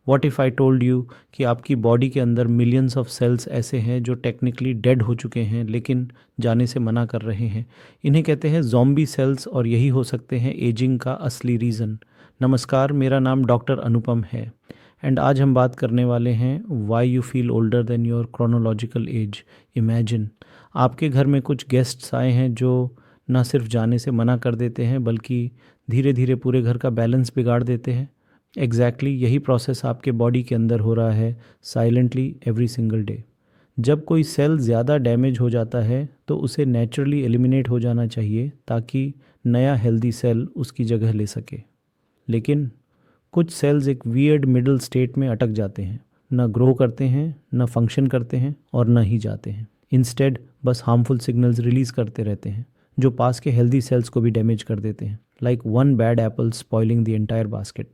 What if I told you कि आपकी body के अंदर मिलियंस ऑफ सेल्स ऐसे हैं जो टेक्निकली डेड हो चुके हैं लेकिन जाने से मना कर रहे हैं। इन्हें कहते हैं ज़ॉम्बी सेल्स और यही हो सकते हैं एजिंग का असली रीज़न। नमस्कार, मेरा नाम डॉक्टर अनुपम है एंड आज हम बात करने वाले हैं why you feel older than your chronological age. Imagine आपके घर में कुछ गेस्ट्स आए हैं जो ना सिर्फ जाने से मना कर देते हैं बल्कि धीरे धीरे पूरे घर का बैलेंस बिगाड़ देते हैं। एग्जैक्टली यही प्रोसेस आपके बॉडी के अंदर हो रहा है साइलेंटली एवरी सिंगल डे। जब कोई सेल ज़्यादा डैमेज हो जाता है तो उसे नेचुरली एलिमिनेट हो जाना चाहिए ताकि नया हेल्दी सेल उसकी जगह ले सके। लेकिन कुछ सेल्स एक वियर्ड मिडल स्टेट में अटक जाते हैं, ना ग्रो करते हैं, ना फंक्शन करते हैं और ना ही जाते हैं। इंस्टेड बस हार्मफुल सिग्नल्स रिलीज़ करते रहते हैं जो पास के हेल्दी सेल्स को भी डैमेज कर देते हैं। Like one bad apple spoiling the entire basket.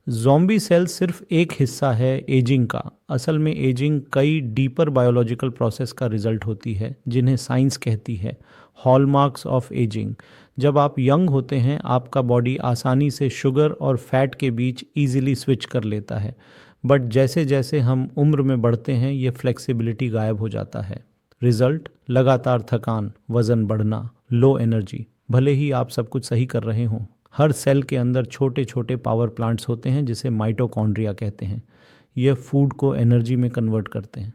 Zombie cell सिर्फ एक हिस्सा है एजिंग का। असल में एजिंग कई डीपर बायोलॉजिकल प्रोसेस का रिजल्ट होती है जिन्हें साइंस कहती है हॉलमार्क्स ऑफ एजिंग। जब आप यंग होते हैं आपका बॉडी आसानी से शुगर और फैट के बीच इजीली स्विच कर लेता है, बट जैसे जैसे हम उम्र में बढ़ते हैं ये फ्लेक्सिबिलिटी गायब हो जाता है। रिजल्ट लगातार थकान, वज़न बढ़ना, लो एनर्जी, भले ही आप सब कुछ सही कर रहे हों। हर सेल के अंदर छोटे छोटे पावर प्लांट्स होते हैं जिसे माइटोकॉन्ड्रिया कहते हैं। यह फूड को एनर्जी में कन्वर्ट करते हैं।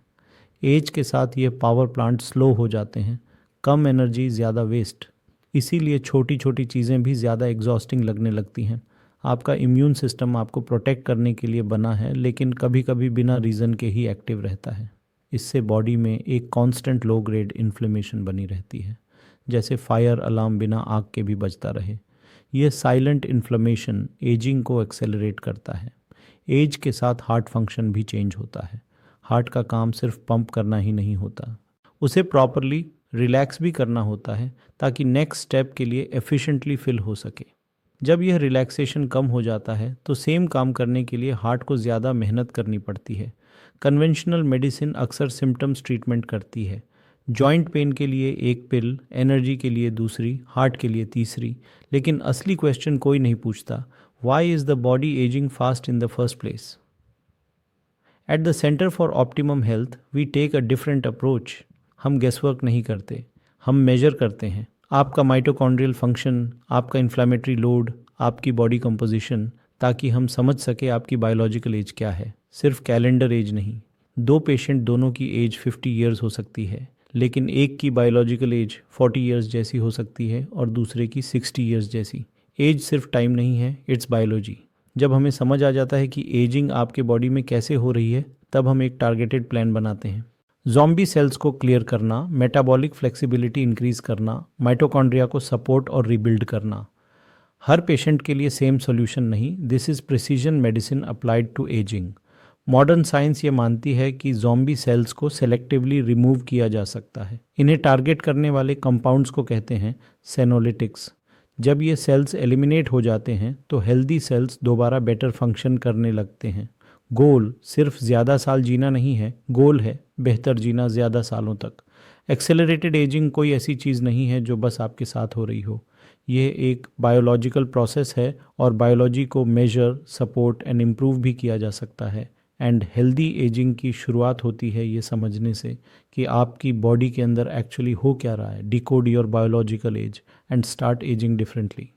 एज के साथ ये पावर प्लांट स्लो हो जाते हैं, कम एनर्जी ज़्यादा वेस्ट। इसीलिए छोटी छोटी चीज़ें भी ज़्यादा एग्जॉस्टिंग लगने लगती हैं। आपका इम्यून सिस्टम आपको प्रोटेक्ट करने के लिए बना है लेकिन कभी कभी बिना रीज़न के ही एक्टिव रहता है। इससे बॉडी में एक कांस्टेंट लो ग्रेड इन्फ्लेमेशन बनी रहती है, जैसे फायर अलार्म बिना आग के भी बजता रहे। यह साइलेंट इन्फ्लेमेशन एजिंग को एक्सेलरेट करता है। एज के साथ हार्ट फंक्शन भी चेंज होता है। हार्ट का काम सिर्फ पंप करना ही नहीं होता, उसे प्रॉपरली रिलैक्स भी करना होता है ताकि नेक्स्ट स्टेप के लिए एफिशिएंटली फिल हो सके। जब यह रिलैक्सेशन कम हो जाता है तो सेम काम करने के लिए हार्ट को ज़्यादा मेहनत करनी पड़ती है। कन्वेंशनल मेडिसिन अक्सर सिम्टम्स ट्रीटमेंट करती है। जॉइंट पेन के लिए एक पिल, एनर्जी के लिए दूसरी, हार्ट के लिए तीसरी। लेकिन असली क्वेश्चन कोई नहीं पूछता, why is the body ageing fast in the first place. At the centre for optimum health we take a different approach. हम गेसवर्क नहीं करते, हम मेजर करते हैं। आपका माइटोकॉन्ड्रियल फंक्शन, आपका इन्फ्लेमेटरी लोड, आपकी बॉडी कंपोजिशन, ताकि हम समझ सके आपकी बायोलॉजिकल एज क्या है, सिर्फ कैलेंडर एज नहीं। दो पेशेंट दोनों की एज 50 ईयर्स हो सकती है, लेकिन एक की बायोलॉजिकल एज 40 ईयर्स जैसी हो सकती है और दूसरे की 60 ईयर्स जैसी। एज सिर्फ टाइम नहीं है, इट्स बायोलॉजी। जब हमें समझ आ जाता है कि एजिंग आपके बॉडी में कैसे हो रही है तब हम एक टारगेटेड प्लान बनाते हैं। ज़ॉम्बी सेल्स को क्लियर करना, मेटाबॉलिक फ्लेक्सिबिलिटी इंक्रीज करना, माइटोकॉन्ड्रिया को सपोर्ट और रिबिल्ड करना। हर पेशेंट के लिए सेम सॉल्यूशन नहीं, this is precision medicine applied to ageing. Modern science ये मानती है कि ज़ॉम्बी सेल्स को सेलेक्टिवली रिमूव किया जा सकता है। इन्हें टारगेट करने वाले कंपाउंड्स को कहते हैं सेनोलिटिक्स। जब ये सेल्स एलिमिनेट हो जाते हैं तो हेल्दी सेल्स दोबारा बेटर फंक्शन करने लगते हैं। गोल सिर्फ ज़्यादा साल जीना नहीं है, गोल है बेहतर जीना ज़्यादा सालों तक। एक्सेलरेटेड एजिंग कोई ऐसी चीज़ नहीं है जो बस आपके साथ हो रही हो। ये एक बायोलॉजिकल प्रोसेस है और बायोलॉजी को मेजर, सपोर्ट एंड इम्प्रूव भी किया जा सकता है। एंड हेल्दी एजिंग की शुरुआत होती है ये समझने से कि आपकी बॉडी के अंदर एक्चुअली हो क्या रहा है। Decode your biological age and start ageing differently.